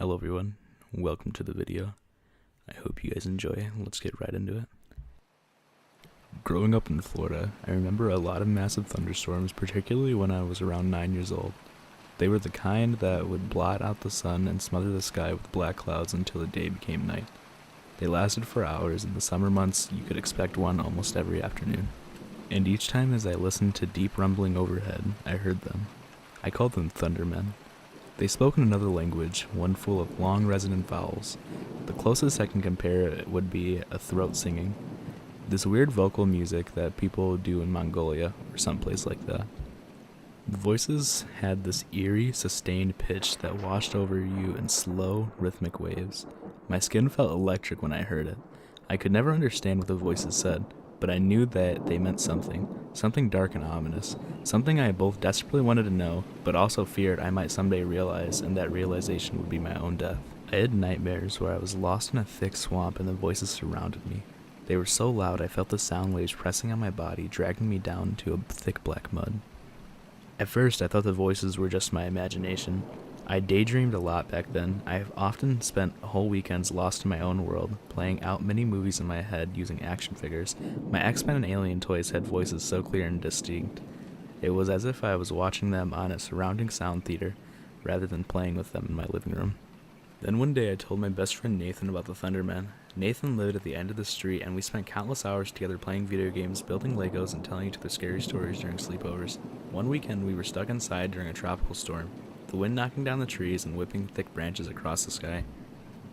Hello everyone, welcome to the video. I hope you guys enjoy. Let's get right into it. Growing up in Florida, I remember a lot of massive thunderstorms, particularly when I was around 9 years old. They were the kind that would blot out the sun and smother the sky with black clouds until the day became night. They lasted for hours. In the summer months, you could expect one almost every afternoon. And each time as I listened to deep rumbling overhead, I heard them. I called them thundermen. They spoke in another language, one full of long resonant vowels. The closest I can compare it would be a throat singing. This weird vocal music that people do in Mongolia or someplace like that. The voices had this eerie, sustained pitch that washed over you in slow, rhythmic waves. My skin felt electric when I heard it. I could never understand what the voices said, but I knew that they meant something dark and ominous, something I both desperately wanted to know, but also feared I might someday realize, and that realization would be my own death. I had nightmares where I was lost in a thick swamp and the voices surrounded me. They were so loud I felt the sound waves pressing on my body, dragging me down into a thick black mud. At first I thought the voices were just my imagination. I daydreamed a lot back then. I have often spent whole weekends lost in my own world, playing out many movies in my head using action figures. My X-Men and Alien toys had voices so clear and distinct. It was as if I was watching them on a surrounding sound theater, rather than playing with them in my living room. Then one day I told my best friend Nathan about the Thundermen. Nathan lived at the end of the street, and we spent countless hours together playing video games, building Legos, and telling each other scary stories during sleepovers. One weekend we were stuck inside during a tropical storm, the wind knocking down the trees and whipping thick branches across the sky.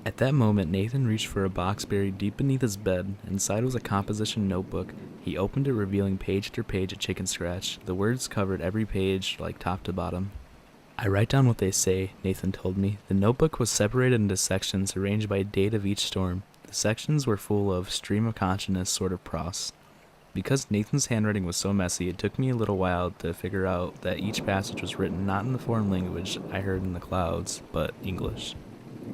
At that moment, Nathan reached for a box buried deep beneath his bed. Inside was a composition notebook. He opened it, revealing page after page of chicken scratch. The words covered every page, like top to bottom. "I write down what they say," Nathan told me. The notebook was separated into sections, arranged by date of each storm. The sections were full of stream of consciousness sort of prose. Because Nathan's handwriting was so messy, it took me a little while to figure out that each passage was written not in the foreign language I heard in the clouds, but English.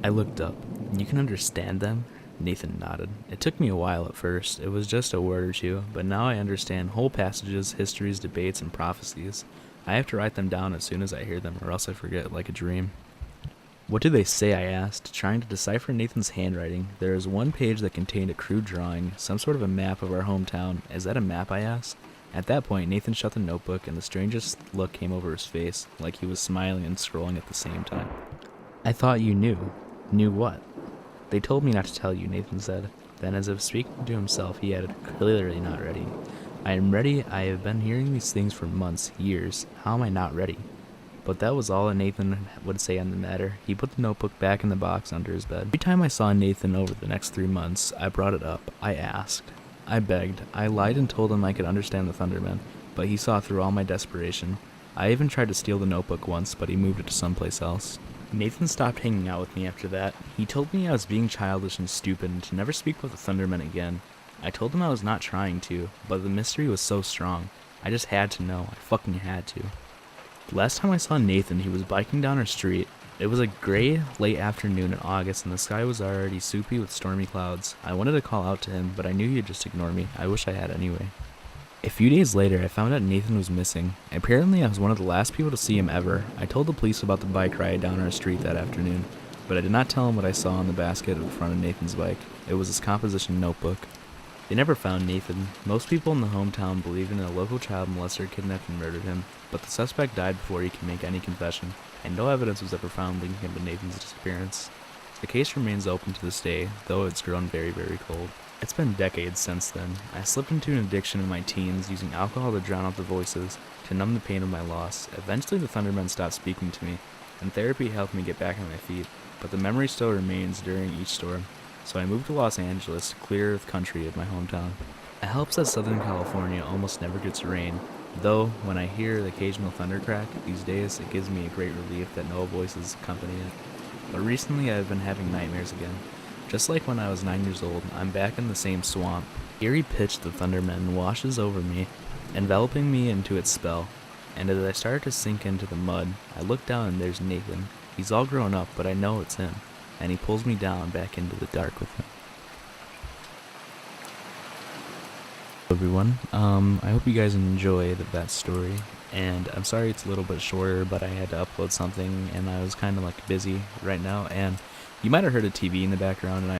I looked up. "You can understand them?" Nathan nodded. It took me a while at first. It was just a word or two, but now I understand whole passages, histories, debates, and prophecies. I have to write them down as soon as I hear them, or else I forget like a dream. "What do they say?" I asked, trying to decipher Nathan's handwriting. There was one page that contained a crude drawing, some sort of a map of our hometown. "Is that a map?" I asked. At that point, Nathan shut the notebook, and the strangest look came over his face, like he was smiling and scrolling at the same time. "I thought you knew." "Knew what?" "They told me not to tell you," Nathan said. Then, as if speaking to himself, he added, "Clearly not ready." "I am ready. I have been hearing these things for months, years. How am I not ready?" But that was all Nathan would say on the matter. He put the notebook back in the box under his bed. Every time I saw Nathan over the next 3 months, I brought it up. I asked. I begged. I lied and told him I could understand the Thundermen, but he saw through all my desperation. I even tried to steal the notebook once, but he moved it to someplace else. Nathan stopped hanging out with me after that. He told me I was being childish and stupid and to never speak with the Thundermen again. I told him I was not trying to, but the mystery was so strong. I just had to know. I fucking had to. The last time I saw Nathan, he was biking down our street. It was a gray, late afternoon in August, and the sky was already soupy with stormy clouds. I wanted to call out to him, but I knew he'd just ignore me. I wish I had anyway. A few days later, I found out Nathan was missing. Apparently, I was one of the last people to see him ever. I told the police about the bike ride down our street that afternoon, but I did not tell him what I saw in the basket in front of Nathan's bike. It was his composition notebook. They never found Nathan. Most people in the hometown believed in a local child molester kidnapped and murdered him, but the suspect died before he could make any confession, and no evidence was ever found linking him to Nathan's disappearance. The case remains open to this day, though it's grown very, very cold. It's been decades since then. I slipped into an addiction in my teens, using alcohol to drown out the voices, to numb the pain of my loss. Eventually the Thundermen stopped speaking to me, and therapy helped me get back on my feet, but the memory still remains during each storm. So I moved to Los Angeles to clear the country of my hometown. It helps that Southern California almost never gets rain, though when I hear the occasional thunder crack these days, it gives me a great relief that no voices accompany it. But recently I've been having nightmares again. Just like when I was 9 years old, I'm back in the same swamp. Eerie pitch the Thundermen washes over me, enveloping me into its spell. And as I start to sink into the mud, I look down and there's Nathan. He's all grown up, but I know it's him. And he pulls me down back into the dark with him. Everyone, I hope you guys enjoyed that story, and I'm sorry it's a little bit shorter, but I had to upload something and I was kind of like busy right now, and you might have heard a TV in the background, and